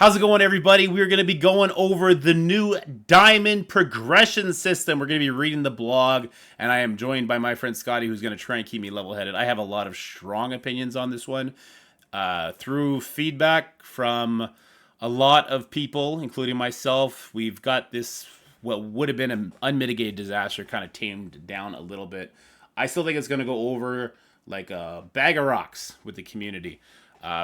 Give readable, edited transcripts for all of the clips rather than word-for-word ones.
How's it going, everybody? We're going to be going over the new diamond progression system. We're going to be reading the blog, and I am joined by my friend Scotty, who's going to try and keep me level-headed. I have a lot of strong opinions on this one. Through feedback from a lot of people, including myself, we've got this, what would have been an unmitigated disaster, kind of tamed down a little bit. I still think it's going to go over like a bag of rocks with the community.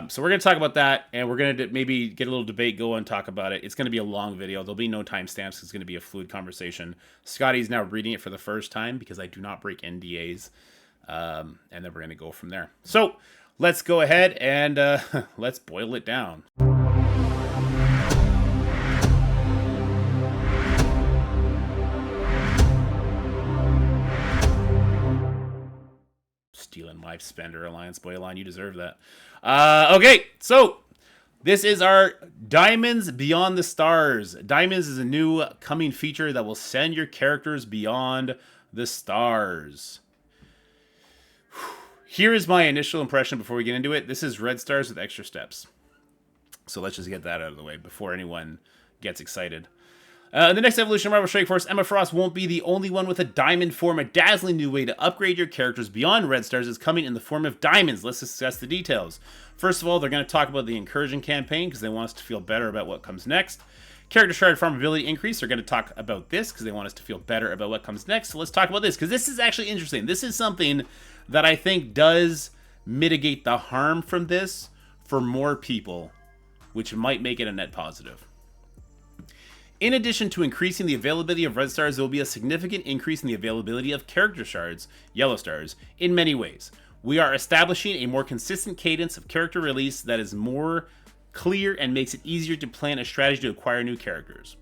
So we're going to talk about that, and we're going to maybe get a little debate going, talk about it. It's going to be a long video. There'll be no timestamps. It's going to be a fluid conversation. Scotty's now reading it for the first time because I do not break NDAs, and then we're going to go from there. So let's go ahead and let's boil it down. Stealing my Spender Alliance boy line. You deserve that. Okay, so this is our Diamonds Beyond the Stars. Diamonds is a new coming feature that will send your characters beyond the stars. Here is my initial impression before we get into it. This is red stars with extra steps. So let's just get that out of the way before anyone gets excited. The next evolution of Marvel Strike Force, Emma Frost won't be the only one with a diamond form. A dazzling new way to upgrade your characters beyond red stars is coming in the form of diamonds. Let's discuss the details. First of all, they're going to talk about the incursion campaign because they want us to feel better about what comes next. Character shard farmability increase. They're going to talk about this because they want us to feel better about what comes next. So let's talk about this because this is actually interesting. This is something that I think does mitigate the harm from this for more people, which might make it a net positive. In addition to increasing the availability of red stars, there will be a significant increase in the availability of character shards, yellow stars, in many ways. We are establishing a more consistent cadence of character release that is more clear and makes it easier to plan a strategy to acquire new characters.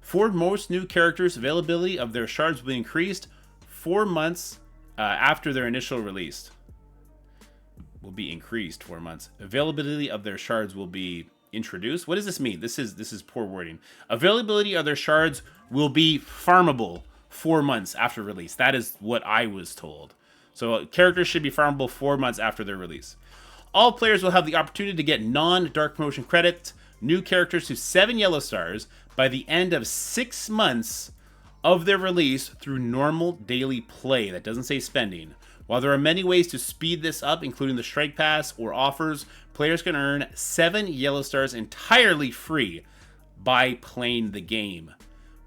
For most new characters, availability of their shards will be increased 4 months after their initial release. Will be increased 4 months. Availability of their shards will be introduced. What does this mean? This is poor wording. Availability of their shards will be farmable 4 months after release. That is what I was told. So characters should be farmable 4 months after their release. All players will have the opportunity to get non-dark promotion credits, new characters to 7 yellow stars by the end of 6 months of their release through normal daily play. That doesn't say spending. While there are many ways to speed this up, including the Strike Pass or offers, players can earn 7 yellow stars entirely free by playing the game.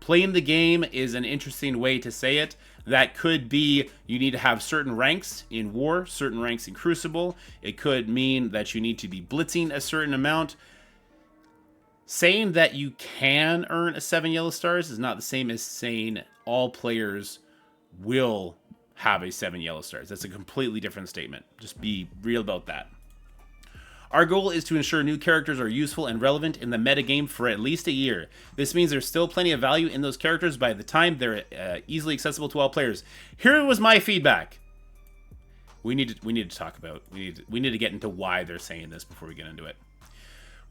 Playing the game is an interesting way to say it. That could be you need to have certain ranks in War, certain ranks in Crucible. It could mean that you need to be blitzing a certain amount. Saying that you can earn 7 yellow stars is not the same as saying all players will have a 7 yellow stars. That's a completely different statement. Just be real about that. Our goal is to ensure new characters are useful and relevant in the metagame for at least a year. This means there's still plenty of value in those characters by the time they're easily accessible to all players. Here was my feedback. We need to talk about. We need to get into why they're saying this before we get into it.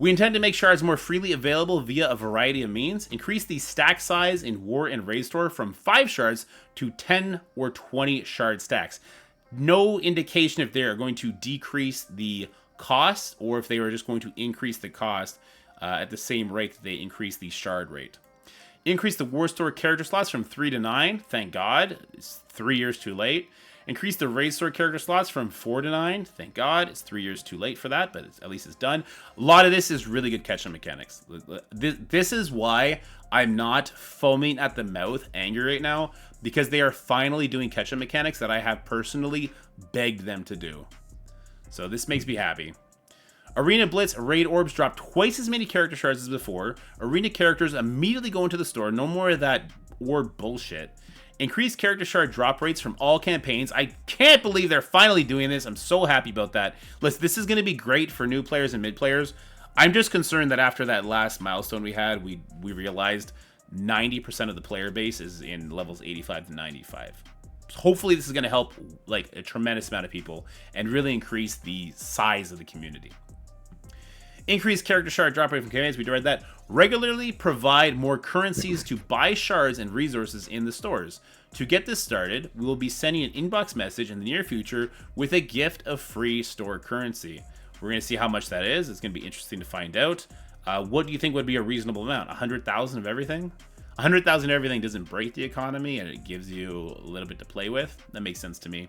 We intend to make shards more freely available via a variety of means. Increase the stack size in War and Raid Store from 5 shards to 10 or 20 shard stacks. No indication if they are going to decrease the cost or if they are just going to increase the cost at the same rate that they increase the shard rate. Increase the War Store character slots from 3 to 9. Thank God. It's 3 years too late. Increase the Raid Store character slots from 4 to 9. Thank God. It's 3 years too late for that, but at least it's done. A lot of this is really good catch-up mechanics. This is why I'm not foaming at the mouth angry right now, because they are finally doing catch-up mechanics that I have personally begged them to do. So this makes me happy. Arena Blitz Raid Orbs drop twice as many character shards as before. Arena characters immediately go into the store. No more of that orb bullshit. Increased character shard drop rates from all campaigns. I can't believe they're finally doing this. I'm so happy about that. Listen, this is going to be great for new players and mid players. I'm just concerned that after that last milestone we had, we realized 90% of the player base is in levels 85 to 95. So hopefully this is going to help like a tremendous amount of people and really increase the size of the community. Increase character shard drop rate from campaigns. We read that. Regularly provide more currencies to buy shards and resources in the stores. To get this started, we will be sending an inbox message in the near future with a gift of free store currency. We're going to see how much that is. It's going to be interesting to find out. What do you think would be a reasonable amount? 100,000 of everything? 100,000 of everything doesn't break the economy, and it gives you a little bit to play with. That makes sense to me.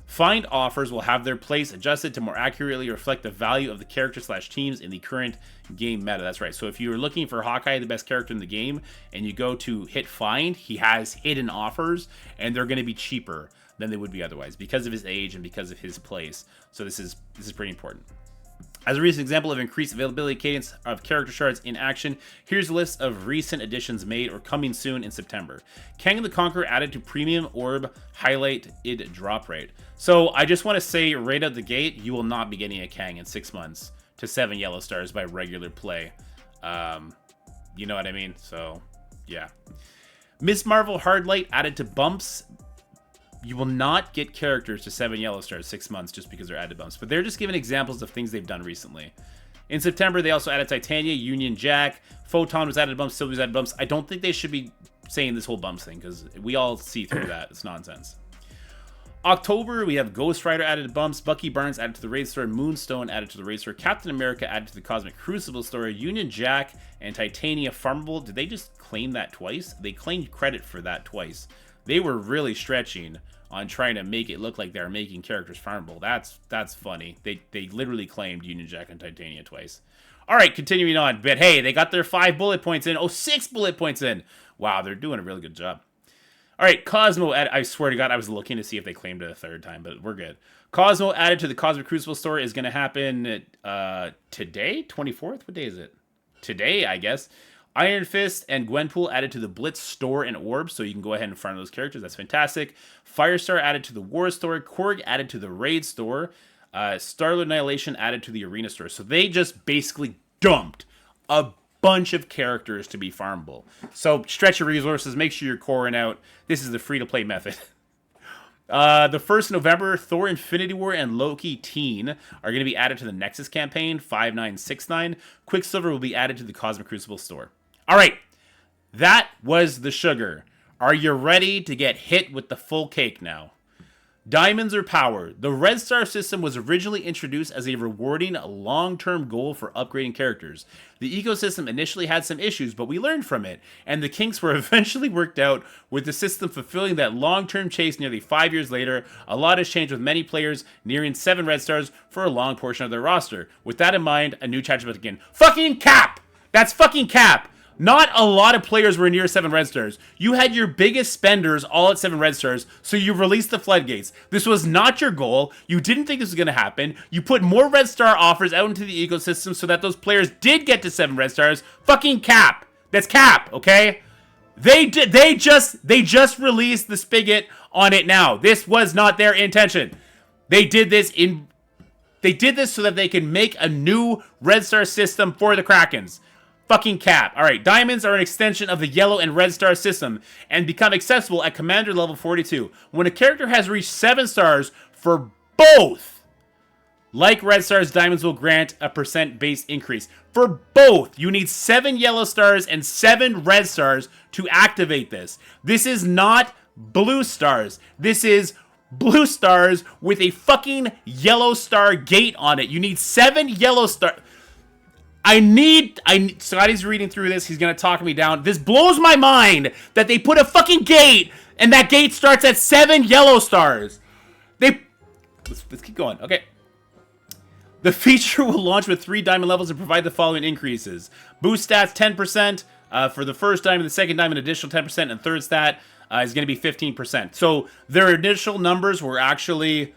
Find offers will have their place adjusted to more accurately reflect the value of the character/teams in the current game meta. That's right. So if you're looking for Hawkeye, the best character in the game, and you go to hit find, he has hidden offers, and they're going to be cheaper than they would be otherwise because of his age and because of his place. So this is pretty important. As a recent example of increased availability cadence of character shards in action, here's a list of recent additions made or coming soon in September. Kang the Conqueror added to premium orb highlighted drop rate. So I just want to say right out the gate, you will not be getting a Kang in 6 months to 7 yellow stars by regular play. You know what I mean? So yeah. Ms. Marvel Hard Light added to bumps. You will not get characters to 7 yellow stars 6 months just because they're added bumps, but they're just giving examples of things they've done recently. In September, they also added Titania, Union Jack, Photon was added bumps, Sylvie's added bumps. I don't think they should be saying this whole bumps thing because we all see through that. It's nonsense. October, we have Ghost Rider added to bumps, Bucky Barnes added to the raid store, Moonstone added to the raid store, Captain America added to the Cosmic Crucible store, Union Jack and Titania farmable. Did they just claim that twice? They claimed credit for that twice. They were really stretching on trying to make it look like they're making characters farmable. That's funny. They literally claimed Union Jack and Titania twice. All right, continuing on. But hey, they got their 5 bullet points in. Oh, 6 bullet points in. Wow, they're doing a really good job. All right, Cosmo, I swear to God, I was looking to see if they claimed it a third time, but we're good. Cosmo added to the Cosmic Crucible store is going to happen today, 24th? What day is it? Today, I guess. Iron Fist and Gwenpool added to the Blitz store and Orbs, so you can go ahead and farm those characters. That's fantastic. Firestar added to the War store. Korg added to the Raid store. Starlord Annihilation added to the Arena store. So they just basically dumped a bunch of characters to be farmable. So stretch your resources. Make sure you're coring out. This is the free-to-play method. The 1st November, Thor Infinity War and Loki Teen are going to be added to the Nexus campaign, 5969. Quicksilver will be added to the Cosmic Crucible store. All right, that was the sugar. Are you ready to get hit with the full cake now? Diamonds or power? The Red Star system was originally introduced as a rewarding long-term goal for upgrading characters. The ecosystem initially had some issues, but we learned from it, and the kinks were eventually worked out, with the system fulfilling that long-term chase nearly 5 years later. A lot has changed with many players nearing 7 Red Stars for a long portion of their roster. With that in mind, a new chapter begins. Fucking cap! That's fucking cap! Not a lot of players were near 7 Red Stars. You had your biggest spenders all at 7 Red Stars, so you released the floodgates. This was not your goal. You didn't think this was going to happen. You put more Red Star offers out into the ecosystem so that those players did get to 7 Red Stars. Fucking cap. That's cap, okay? They just released the spigot on it now. This was not their intention. They did this so that they can make a new Red Star system for the Krakens. Fucking cap. Alright, diamonds are an extension of the yellow and red star system and become accessible at commander level 42. When a character has reached 7 stars for both, like red stars, diamonds will grant a % base increase. For both, you need 7 yellow stars and 7 red stars to activate this. This is not blue stars. This is blue stars with a fucking yellow star gate on it. You need 7 yellow stars. Scotty's reading through this. He's going to talk me down. This blows my mind that they put a fucking gate, and that gate starts at 7 yellow stars. Let's keep going. Okay. The feature will launch with 3 diamond levels and provide the following increases. Boost stats 10% for the first diamond, the second diamond additional 10%, and third stat is going to be 15%. So their initial numbers were actually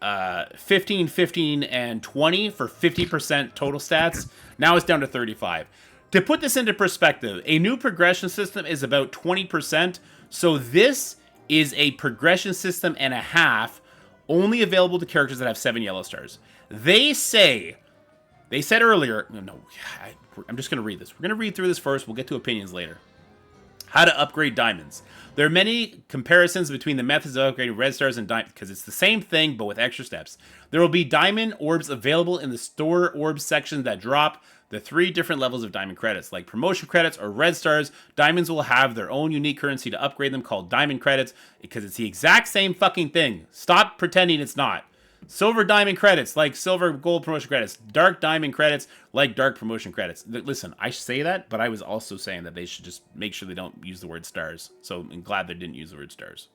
15, 15, and 20 for 50% total stats. Now it's down to 35. To put this into perspective, a new progression system is about 20%. So this is a progression system and a half, only available to characters that have 7 yellow stars. They said earlier, I'm just going to read this. We're going to read through this first. We'll get to opinions later. How to upgrade diamonds. There are many comparisons between the methods of upgrading red stars and diamonds, because it's the same thing, but with extra steps. There will be diamond orbs available in the store orbs section that drop the 3 different levels of diamond credits. Like promotion credits or red stars, diamonds will have their own unique currency to upgrade them called diamond credits, because it's the exact same fucking thing. Stop pretending it's not. Silver diamond credits, like silver gold promotion credits. Dark diamond credits, like dark promotion credits. Listen, I say that, but I was also saying that they should just make sure they don't use the word stars. So I'm glad they didn't use the word stars.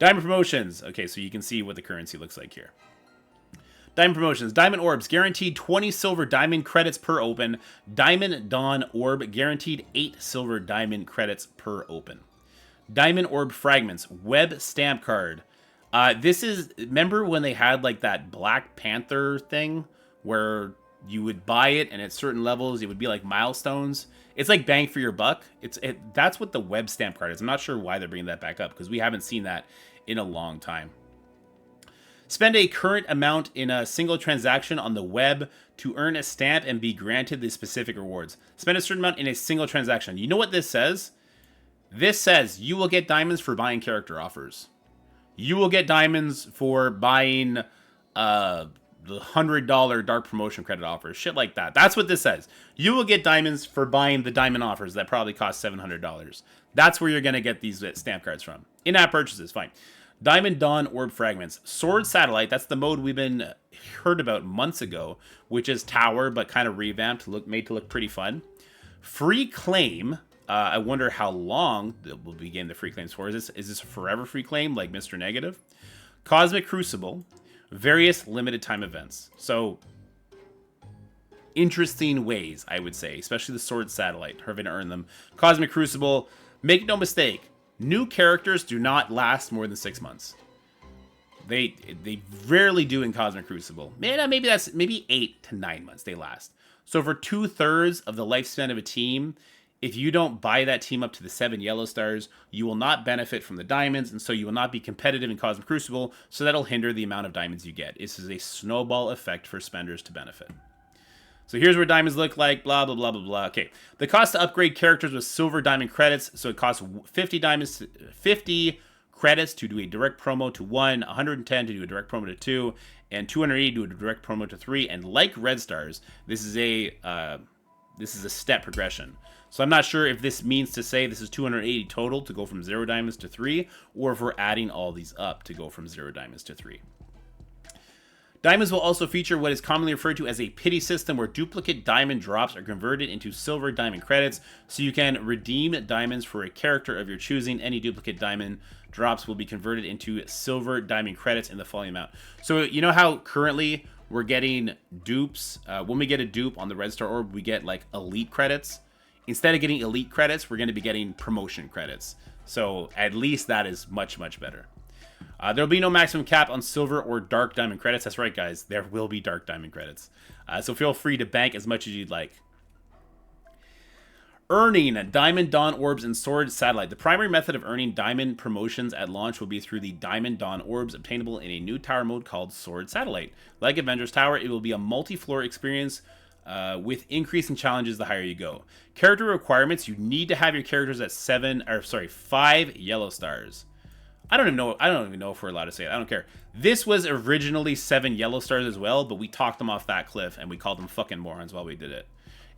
Diamond promotions. Okay, so you can see what the currency looks like here. Diamond promotions. Diamond orbs. Guaranteed 20 silver diamond credits per open. Diamond Dawn orb. Guaranteed 8 silver diamond credits per open. Diamond orb fragments. Web stamp card. This is... Remember when they had like that Black Panther thing? Where you would buy it and at certain levels it would be like milestones. It's like bang for your buck. That's what the web stamp card is. I'm not sure why they're bringing that back up because we haven't seen that in a long time. Spend a current amount in a single transaction on the web to earn a stamp and be granted the specific rewards. Spend a certain amount in a single transaction. You know what this says? This says you will get diamonds for buying character offers. You will get diamonds for buying the $100 dark promotion credit offers. Shit like that. That's what this says. You will get diamonds for buying the diamond offers that probably cost $700. That's where you're going to get these stamp cards from. In-app purchases, fine. Diamond Dawn Orb Fragments. Sword Satellite, that's the mode we've been heard about months ago, which is Tower, but kind of revamped, made to look pretty fun. Free Claim. I wonder how long we'll begin the free claims for. Is this a forever free claim, like Mr. Negative? Cosmic Crucible. Various limited time events. So, interesting ways, I would say, especially the Sword Satellite, are going to earn them. Cosmic Crucible, make no mistake, new characters do not last more than 6 months. They rarely do in Cosmic Crucible. Maybe 8 to 9 months they last. So for 2/3 of the lifespan of a team, if you don't buy that team up to the 7 yellow stars, you will not benefit from the diamonds, and so you will not be competitive in Cosmic Crucible, so that'll hinder the amount of diamonds you get. This is a snowball effect for spenders to benefit. So here's what diamonds look like, blah, blah, blah, blah, blah. Okay, the cost to upgrade characters with silver diamond credits, so it costs 50 credits to do a direct promo to 1, 110 to do a direct promo to 2, and 280 to do a direct promo to 3, and like red stars, this is a step progression. So I'm not sure if this means to say this is 280 total to go from 0 diamonds to 3, or if we're adding all these up to go from 0 diamonds to 3. Diamonds will also feature what is commonly referred to as a pity system, where duplicate diamond drops are converted into silver diamond credits, so you can redeem diamonds for a character of your choosing. Any duplicate diamond drops will be converted into silver diamond credits in the following amount. So you know how currently we're getting dupes? When we get a dupe on the Red Star Orb, we get like elite credits. Instead of getting elite credits, we're going to be getting promotion credits. So at least that is much, much better. There'll be no maximum cap on silver or dark diamond credits. That's right, guys. There will be dark diamond credits. So feel free to bank as much as you'd like. Earning Diamond Dawn Orbs and Sword Satellite. The primary method of earning diamond promotions at launch will be through the Diamond Dawn Orbs, obtainable in a new tower mode called Sword Satellite. Like Avengers Tower, it will be a multi-floor experience with increasing challenges the higher you go. Character requirements: you need to have your characters at 5 yellow stars. I don't even know if we're allowed to say it. I don't care. This was originally 7 yellow stars as well, but we talked them off that cliff and we called them fucking morons while we did it.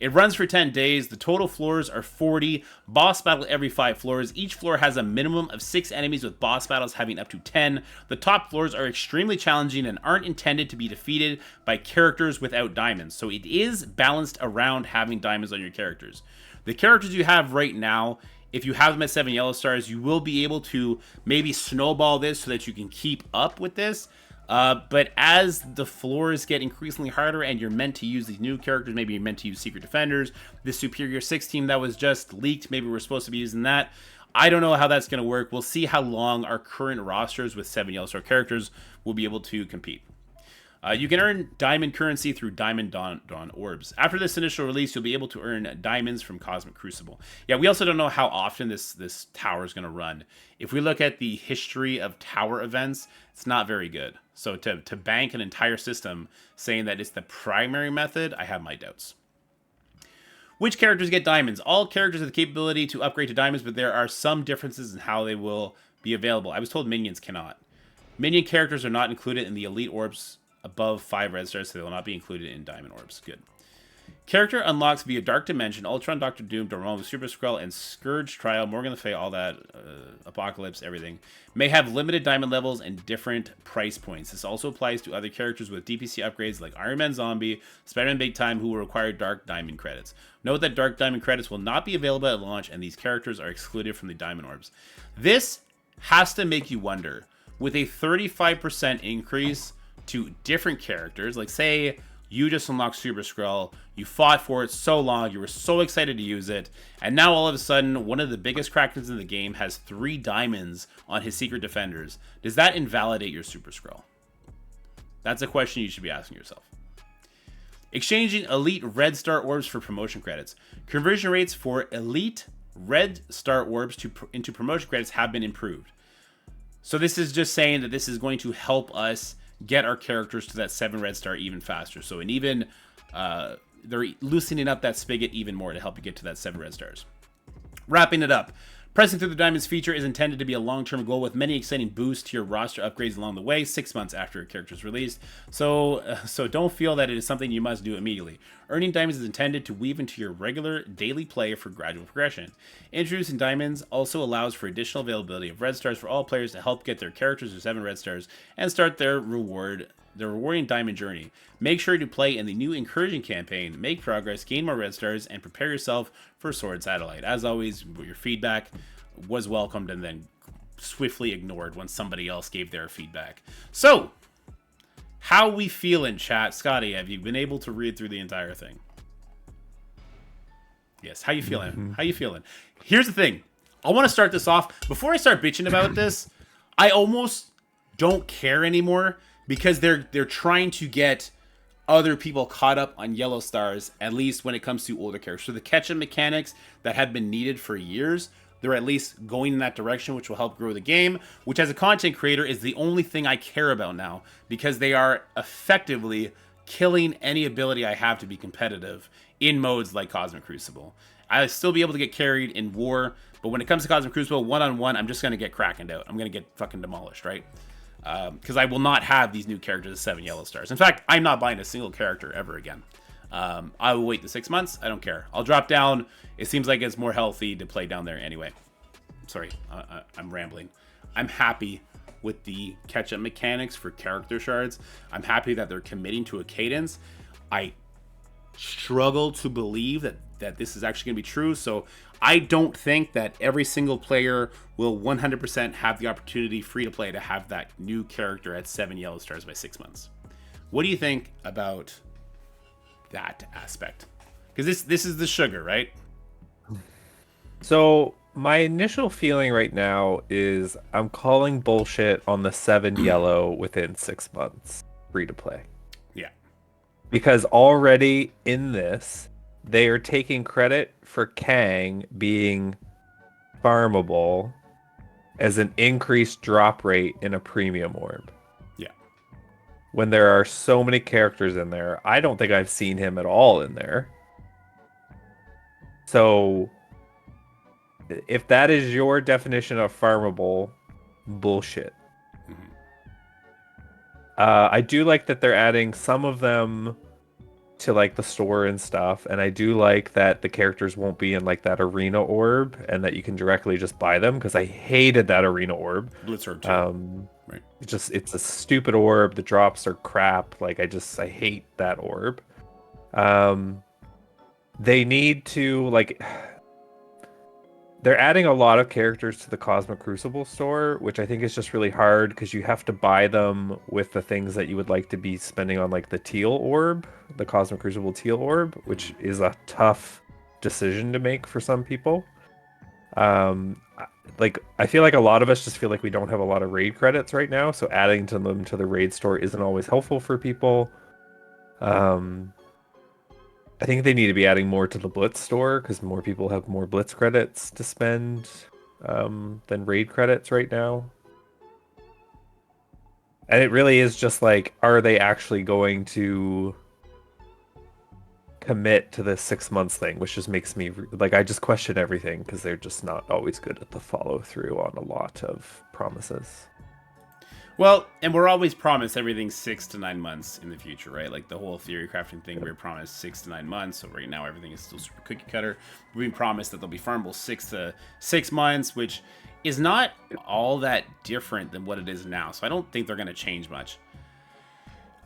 It runs for 10 days. The total floors are 40. Boss battle every 5 floors. Each floor has a minimum of 6 enemies, with boss battles having up to 10. The top floors are extremely challenging and aren't intended to be defeated by characters without diamonds. So it is balanced around having diamonds on your characters. The characters you have right now, if you have them at 7 yellow stars, you will be able to maybe snowball this so that you can keep up with this. But as the floors get increasingly harder and you're meant to use these new characters, maybe you're meant to use Secret Defenders, the Superior 6 team that was just leaked, maybe we're supposed to be using that. I don't know how that's going to work. We'll see how long our current rosters with 7 yellow star characters will be able to compete. You can earn diamond currency through Diamond Dawn Orbs. After this initial release, you'll be able to earn diamonds from Cosmic Crucible. Yeah, we also don't know how often this tower is going to run. If we look at the history of tower events, it's not very good. So to bank an entire system saying that it's the primary method, I have my doubts. Which characters get diamonds? All characters have the capability to upgrade to diamonds, but there are some differences in how they will be available. I was told minions cannot. Minion characters are not included in the elite orbs above 5 red stars, so they will not be included in diamond orbs. Good. Character unlocks via Dark Dimension, Ultron, Doctor Doom, Dormammu, Super Skrull, and Scourge Trial, Morgan Le Fay, all that, Apocalypse, everything, may have limited diamond levels and different price points. This also applies to other characters with DPC upgrades like Iron Man Zombie, Spider-Man Big Time, who will require Dark Diamond credits. Note that Dark Diamond credits will not be available at launch, and these characters are excluded from the Diamond Orbs. This has to make you wonder, with a 35% increase to different characters, like say you just unlocked Super Skrull, you fought for it so long, you were so excited to use it, and now all of a sudden, one of the biggest Krakens in the game has 3 diamonds on his Secret Defenders. Does that invalidate your Super Skrull? That's a question you should be asking yourself. Exchanging Elite Red Star Orbs for promotion credits. Conversion rates for Elite Red Star Orbs into promotion credits have been improved. So this is just saying that this is going to help us get our characters to that 7 red star even faster. So they're loosening up that spigot even more to help you get to that 7 red stars. Wrapping it up. Pressing through the Diamonds feature is intended to be a long-term goal with many exciting boosts to your roster upgrades along the way, 6 months after a character is released. So don't feel that it is something you must do immediately. Earning Diamonds is intended to weave into your regular daily play for gradual progression. Introducing Diamonds also allows for additional availability of red stars for all players to help get their characters to 7 red stars and start their rewarding diamond journey. Make sure to play in the new encouraging campaign, make progress, gain more red stars, and prepare yourself for Sword Satellite. As always, your feedback was welcomed and then swiftly ignored when somebody else gave their feedback. So, how we feeling, chat? Scotty, have you been able to read through the entire thing? Yes, how you feeling? Mm-hmm. How you feeling? Here's the thing. I want to start this off. Before I start bitching about this, I almost don't care anymore because they're trying to get other people caught up on yellow stars, at least when it comes to older characters. So the catch-up mechanics that have been needed for years, they're at least going in that direction, which will help grow the game, which as a content creator is the only thing I care about now, because they are effectively killing any ability I have to be competitive in modes like Cosmic Crucible. I'll still be able to get carried in War, but when it comes to Cosmic Crucible, one-on-one, I'm just going to get Krakened out. I'm going to get fucking demolished, right? Because I will not have these new characters as 7 yellow stars. In fact, I'm not buying a single character ever again. I will wait the 6 months. I don't care. I'll drop down. It seems like it's more healthy to play down there anyway. Sorry, I'm rambling. I'm happy with the catch-up mechanics for character shards. I'm happy that they're committing to a cadence. I struggle to believe that this is actually going to be true. So I don't think that every single player will 100% have the opportunity free to play to have that new character at 7 yellow stars by 6 months. What do you think about that aspect? Because this is the sugar, right? So my initial feeling right now is I'm calling bullshit on the 7 yellow within 6 months free to play. Yeah. Because already in this, they are taking credit for Kang being farmable as an increased drop rate in a premium orb. Yeah. When there are so many characters in there, I don't think I've seen him at all in there. So if that is your definition of farmable, bullshit. Mm-hmm. I do like that they're adding some of them to like the store and stuff, and I do like that the characters won't be in like that arena orb and that you can directly just buy them, because I hated that arena orb. Blitz orb too. Right. It's a stupid orb. The drops are crap. Like I hate that orb. They need to like they're adding a lot of characters to the Cosmic Crucible store, which I think is just really hard because you have to buy them with the things that you would like to be spending on, like the teal orb, the Cosmic Crucible teal orb, which is a tough decision to make for some people. Like I feel like a lot of us just feel like we don't have a lot of raid credits right now, so adding to them to the raid store isn't always helpful for people. I think they need to be adding more to the Blitz store because more people have more Blitz credits to spend than raid credits right now. And it really is just like, are they actually going to commit to the 6 months thing, which just makes me like, I just question everything because they're just not always good at the follow through on a lot of promises. Well, and we're always promised everything 6 to 9 months in the future, right? Like the whole theory crafting thing, we were promised 6 to 9 months. So right now everything is still super cookie cutter. We've been promised that they'll be farmable 6 to 6 months, which is not all that different than what it is now. So I don't think they're going to change much.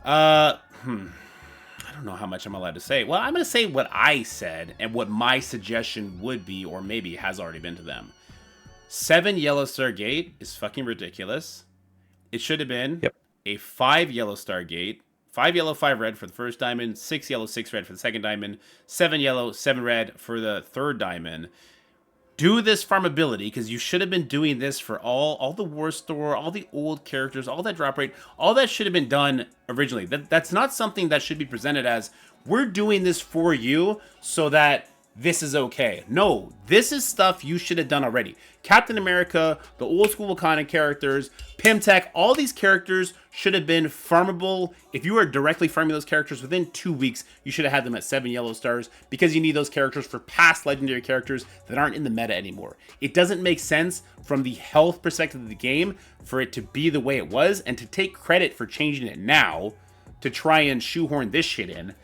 I don't know how much I'm allowed to say. Well, I'm going to say what I said and what my suggestion would be, or maybe has already been to them. 7 Yellow Star Gate is fucking ridiculous. It should have been a 5 Yellow Star Gate, 5 yellow, 5 red for the first diamond, 6 yellow, 6 red for the second diamond, 7 yellow, 7 red for the third diamond. Do this farmability, because you should have been doing this for all the war store, all the old characters, all that drop rate, all that should have been done originally. That's not something that should be presented as, we're doing this for you so that this is okay. No, this is stuff you should have done already. Captain America, the old school Wakanda characters, Pimtech, all these characters should have been farmable. If you were directly farming those characters within 2 weeks, you should have had them at 7 yellow stars, because you need those characters for past legendary characters that aren't in the meta anymore. It doesn't make sense from the health perspective of the game for it to be the way it was, and to take credit for changing it now to try and shoehorn this shit in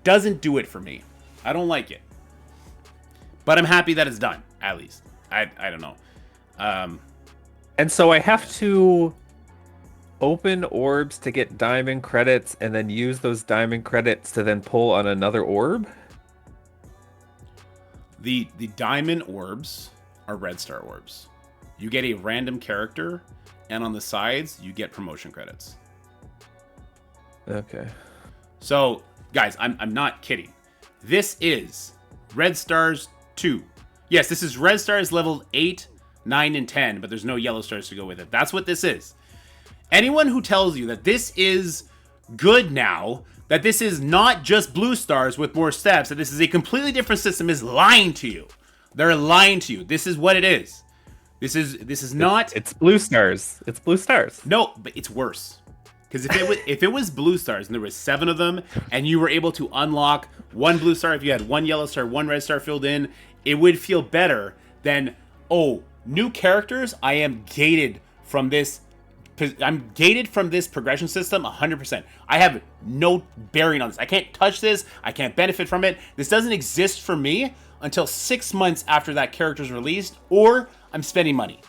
doesn't do it for me. I don't like it. But I'm happy that it's done, at least. I don't know. And so I have to open orbs to get diamond credits and then use those diamond credits to then pull on another orb? The diamond orbs are red star orbs. You get a random character, and on the sides, you get promotion credits. Okay. So, guys, I'm not kidding. This is Red Stars 2. Yes, this is Red Stars level 8, 9, and 10, but there's no yellow stars to go with it. That's what this is. Anyone who tells you that this is good now, that this is not just blue stars with more steps, that this is a completely different system, is lying to you. They're lying to you. This is what it is. This is not... It's blue stars. It's blue stars. No, but it's worse. Because if it was blue stars and there was 7 of them, and you were able to unlock 1 blue star, if you had 1 yellow star, 1 red star filled in, it would feel better than, oh, new characters, I am gated from this. I'm gated from this progression system 100%. I have no bearing on this. I can't touch this. I can't benefit from it. This doesn't exist for me until 6 months after that character is released, or I'm spending money.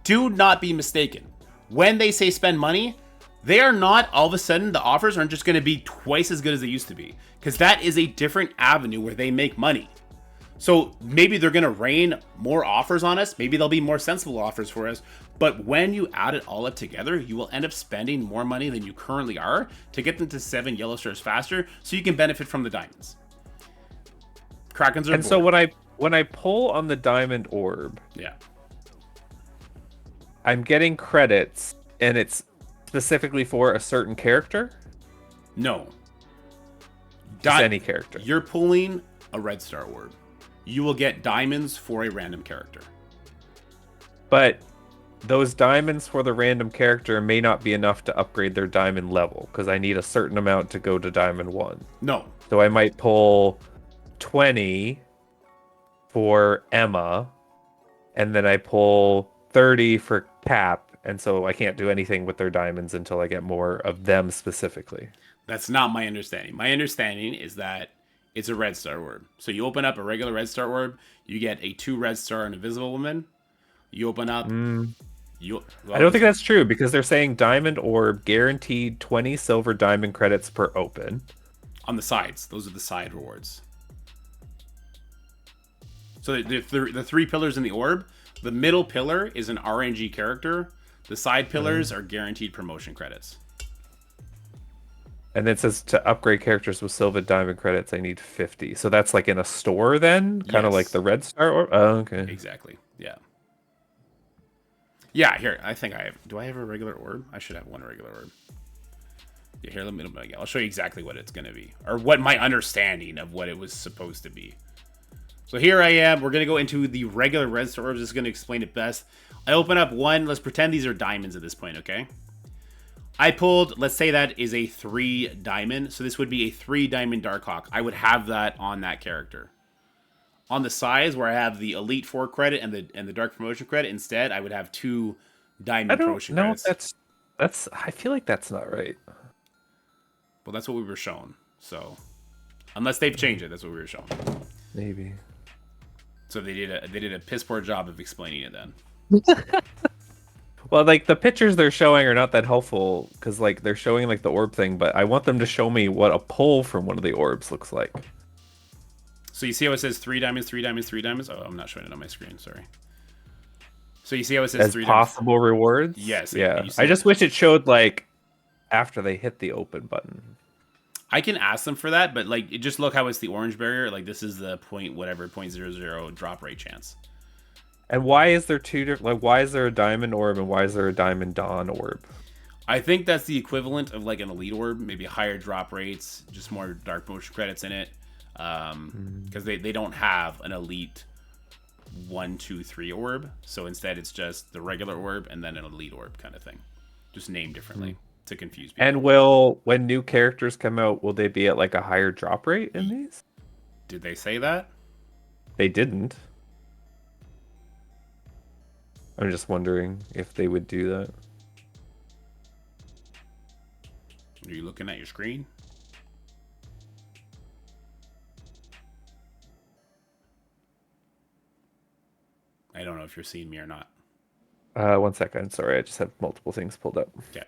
Do not be mistaken. When they say spend money, they are not all of a sudden, the offers aren't just going to be twice as good as they used to be, because that is a different avenue where they make money. So maybe they're going to rain more offers on us. Maybe there'll be more sensible offers for us. But when you add it all up together, you will end up spending more money than you currently are to get them to 7 yellow stars faster, so you can benefit from the diamonds. Krakens are and bored. So when I pull on the diamond orb, yeah, I'm getting credits, and it's specifically for a certain character? No. Just any character. You're pulling a red star orb. You will get diamonds for a random character. But those diamonds for the random character may not be enough to upgrade their diamond level, because I need a certain amount to go to diamond 1. No. So I might pull 20 for Emma, and then I pull 30 for Cap, and so I can't do anything with their diamonds until I get more of them specifically. That's not my understanding. My understanding is that it's a red star orb. So you open up a regular red star orb, you get a 2 red star and invisible woman. You open up... I don't think that's true, because they're saying diamond orb guaranteed 20 silver diamond credits per open. On the sides. Those are the side rewards. So the 3 pillars in the orb, the middle pillar is an RNG character. The side pillars are guaranteed promotion credits. And then it says to upgrade characters with silver diamond credits, I need 50. So that's like in a store then? Kind of like the red star orb? Oh, okay. Exactly. Yeah. Yeah, here. I think I have... Do I have a regular orb? I should have one regular orb. Yeah, here, let me... I'll show you exactly what it's going to be. Or what my understanding of what it was supposed to be. So here I am. We're going to go into the regular red star orbs. This is going to explain it best. I open up 1. Let's pretend these are diamonds at this point, okay? I pulled, let's say that is a 3 diamond. So this would be a 3 diamond Darkhawk. I would have that on that character. On the sides where I have the Elite 4 credit and the Dark Promotion credit, instead I would have 2 I diamond don't promotion know if credits. that's I feel like that's not right. Well, that's what we were shown. So unless they've changed it, that's what we were shown. Maybe. So they did a piss poor job of explaining it then. Well, like the pictures they're showing are not that helpful because like they're showing like the orb thing, but I want them to show me what a pull from one of the orbs looks like. So you see how it says 3 diamonds, 3 diamonds, 3 diamonds? Oh, I'm not showing it on my screen. Sorry. So you see how it says As 3 diamonds? possible rewards. Yes. Yeah. You I see. just wish it showed like after they hit the open button. I can ask them for that, but like, just look how it's the orange barrier. Like this is the point whatever 0.00 drop rate chance. And why is there two different like why is there a diamond orb and why is there a diamond dawn orb? I think that's the equivalent of like an elite orb, maybe higher drop rates, just more dark motion credits in it, because they don't have an elite 1, 2, 3 orb. So instead, it's just the regular orb and then an elite orb kind of thing, just named differently to confuse people. And will when new characters come out, will they be at like a higher drop rate in these? Did they say that? They didn't. I'm just wondering if they would do that. Are you looking at your screen? I don't know if you're seeing me or not. 1 second. Sorry, I just have multiple things pulled up. Okay.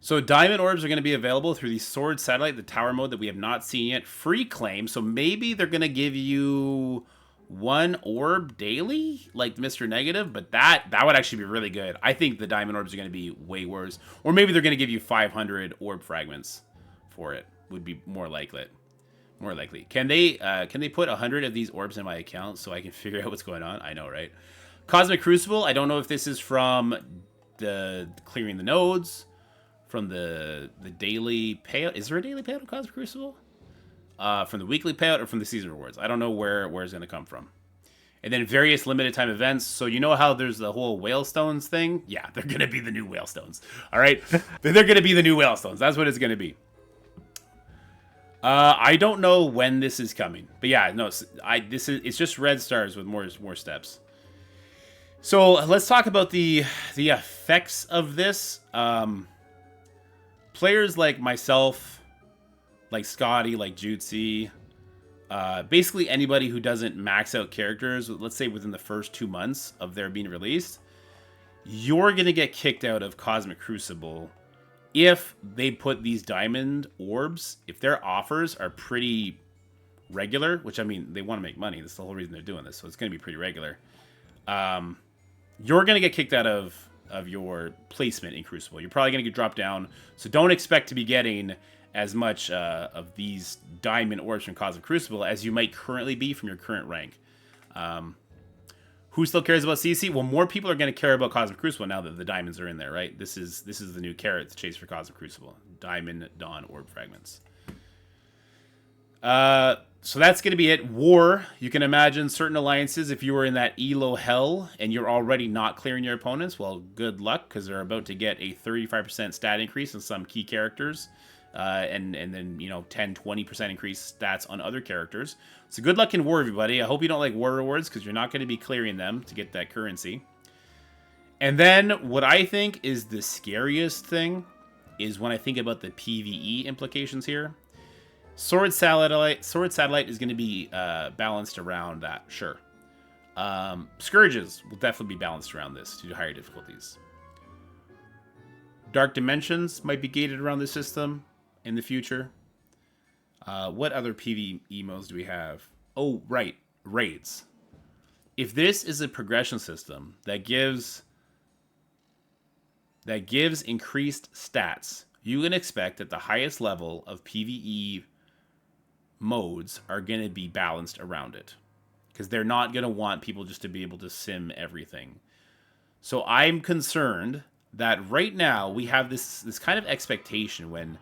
So diamond orbs are going to be available through the sword satellite, the tower mode that we have not seen yet. Free claim. So maybe they're going to give you 1 orb daily, like Mr. Negative, but that would actually be really good. I think the diamond orbs are going to be way worse. Or maybe they're going to give you 500 orb fragments for it. Would be more likely. More likely. Can they put 100 of these orbs in my account so I can figure out what's going on? I know, right? Cosmic Crucible. I don't know if this is from the clearing the nodes, from the daily payout. Is there a daily payout of Cosmic Crucible? From the weekly payout or from the season rewards? I don't know where it's going to come from. And then various limited time events. So you know how there's the whole Whalestones thing? Yeah, they're going to be the new Whalestones. All right? They're going to be the new Whalestones. That's what it's going to be. I don't know when this is coming, but yeah, no, it's just red stars with more steps. So let's talk about the effects of this. Players like myself, like Scotty, like Jutsi, basically anybody who doesn't max out characters, let's say within the first 2 months of their being released, you're gonna get kicked out of Cosmic Crucible if they put these diamond orbs, if their offers are pretty regular, which I mean, they want to make money. That's the whole reason they're doing this. So it's going to be pretty regular. You're going to get kicked out of your placement in Crucible. You're probably going to get dropped down. So don't expect to be getting as much of these diamond orbs from Cosmic Crucible as you might currently be from your current rank. Who still cares about CC? Well, more people are going to care about Cosmic Crucible now that the diamonds are in there, right? This is the new carrot to chase for Cosmic Crucible. Diamond Dawn Orb Fragments. So that's going to be it. War, you can imagine certain alliances, if you were in that Elo hell and you're already not clearing your opponents, well, good luck, because they're about to get a 35% stat increase on some key characters. And then, 10, 20% increase stats on other characters. So good luck in war, everybody. I hope you don't like war rewards because you're not going to be clearing them to get that currency. And then what I think is the scariest thing is when I think about the PvE implications here. Sword Satellite is going to be balanced around that, sure. Scourges will definitely be balanced around this due to higher difficulties. Dark Dimensions might be gated around the system in the future. What other PvE modes do we have? Oh, right. Raids. If this is a progression system that gives increased stats, you can expect that the highest level of PvE modes are going to be balanced around it. Because they're not going to want people just to be able to sim everything. So I'm concerned that right now we have this kind of expectation when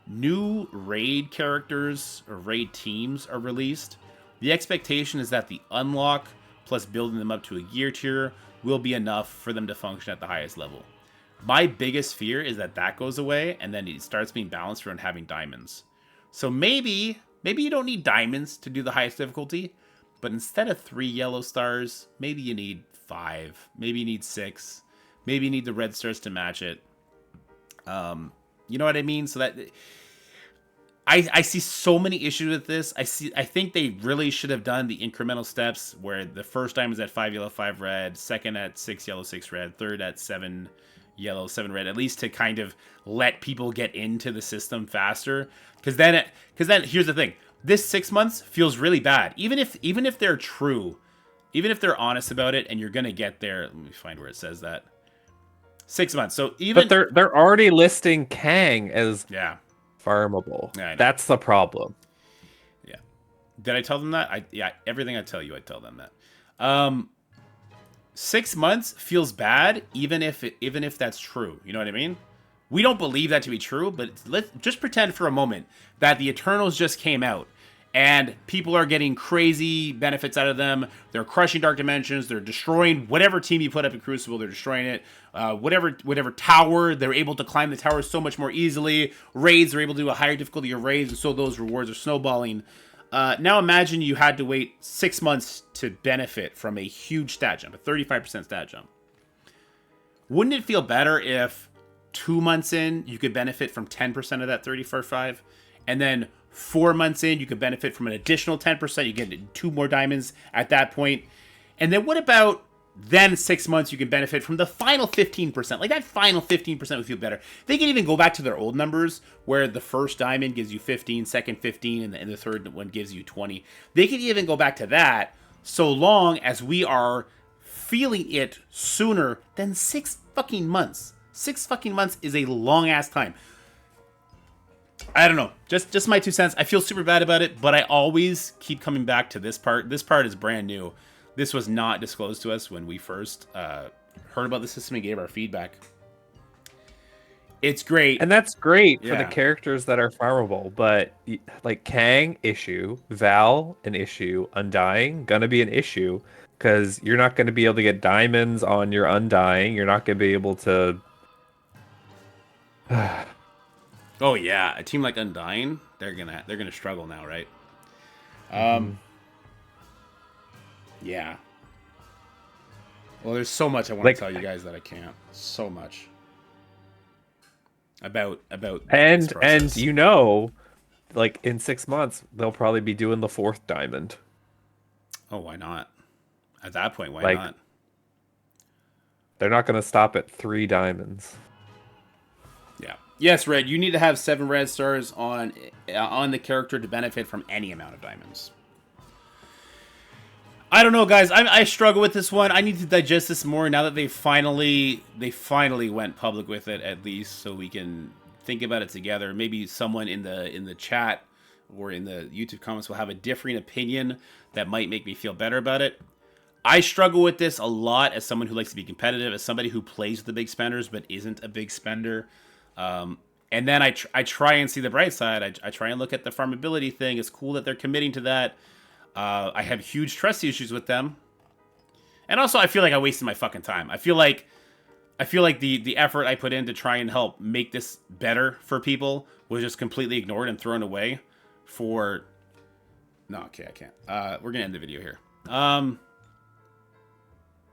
new raid characters or raid teams are released. The expectation is that the unlock plus building them up to a gear tier will be enough for them to function at the highest level. My biggest fear is that goes away and then it starts being balanced around having diamonds. So maybe you don't need diamonds to do the highest difficulty, But instead of 3 yellow stars, maybe you need 5. Maybe you need 6. Maybe you need the red stars to match it. You know what I mean? So that I see so many issues with this. I think they really should have done the incremental steps where the first diamond is at 5 yellow, 5 red, second at 6 yellow, 6 red, third at 7 yellow, 7 red, at least to kind of let people get into the system faster. Because then here's the thing. This 6 months feels really bad. Even if they're true, even if they're honest about it and you're going to get there. Let me find where it says that. 6 months. So even But they're already listing Kang as farmable. Yeah, that's the problem. Yeah. Did I tell them that? Everything I tell you, I tell them that. 6 months feels bad, even if that's true. You know what I mean? We don't believe that to be true, but let's just pretend for a moment that the Eternals just came out and people are getting crazy benefits out of them. They're crushing dark dimensions. They're destroying whatever team you put up in Crucible. They're destroying it. Whatever tower, they're able to climb the tower so much more easily. Raids, they're able to do a higher difficulty of raids, and so those rewards are snowballing. Now imagine you had to wait 6 months to benefit from a huge stat jump, a 35% stat jump. Wouldn't it feel better if 2 months in, you could benefit from 10% of that 34.5, and then 4 months in, you could benefit from an additional 10%. You get 2 more diamonds at that point. And then what about then 6 months, you can benefit from the final 15%. Like that final 15% would feel better. They can even go back to their old numbers where the first diamond gives you 15, second 15, and the third one gives you 20. They can even go back to that so long as we are feeling it sooner than 6 fucking months. 6 fucking months is a long ass time. I don't know. Just my 2 cents. I feel super bad about it, but I always keep coming back to this part. This part is brand new. This was not disclosed to us when we first heard about the system and gave our feedback. It's great. And that's great for the characters that are farmable, but like Kang, issue. Val, an issue. Undying, gonna be an issue, because you're not going to be able to get diamonds on your Undying. You're not going to be able to... Oh yeah, a team like Undying, they're gonna struggle now, right? Yeah. Well, there's so much I want to tell you guys that I can't. So much about and you know, like in 6 months they'll probably be doing the 4th diamond. Oh, why not? At that point, why not? They're not going to stop at 3 diamonds. Yeah. Yes, Red. You need to have 7 red stars on the character to benefit from any amount of diamonds. I don't know, guys. I struggle with this one. I need to digest this more now that they finally went public with it, at least, so we can think about it together. Maybe someone in the chat or in the YouTube comments will have a differing opinion that might make me feel better about it. I struggle with this a lot as someone who likes to be competitive, as somebody who plays with the big spenders but isn't a big spender. And then I try and see the bright side. I try and look at the farmability thing. It's cool that they're committing to that. I have huge trust issues with them. And also I feel like I wasted my fucking time. I feel like the effort I put in to try and help make this better for people was just completely ignored and thrown away for... No, okay, I can't. We're going to end the video here.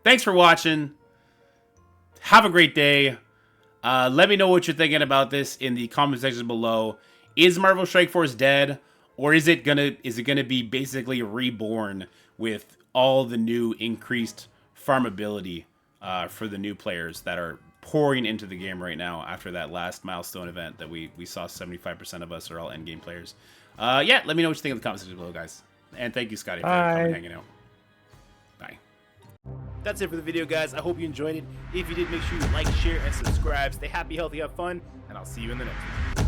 Thanks for watching. Have a great day. Let me know what you're thinking about this in the comment section below. Is Marvel Strike Force dead? Or is it gonna be basically reborn with all the new increased farmability for the new players that are pouring into the game right now after that last milestone event that we saw 75% of us are all endgame players. Yeah, let me know what you think in the comment section below, guys. And thank you, Scotty, for coming and hanging out. Bye. That's it for the video, guys. I hope you enjoyed it. If you did, make sure you like, share, and subscribe. Stay happy, healthy, have fun, and I'll see you in the next one.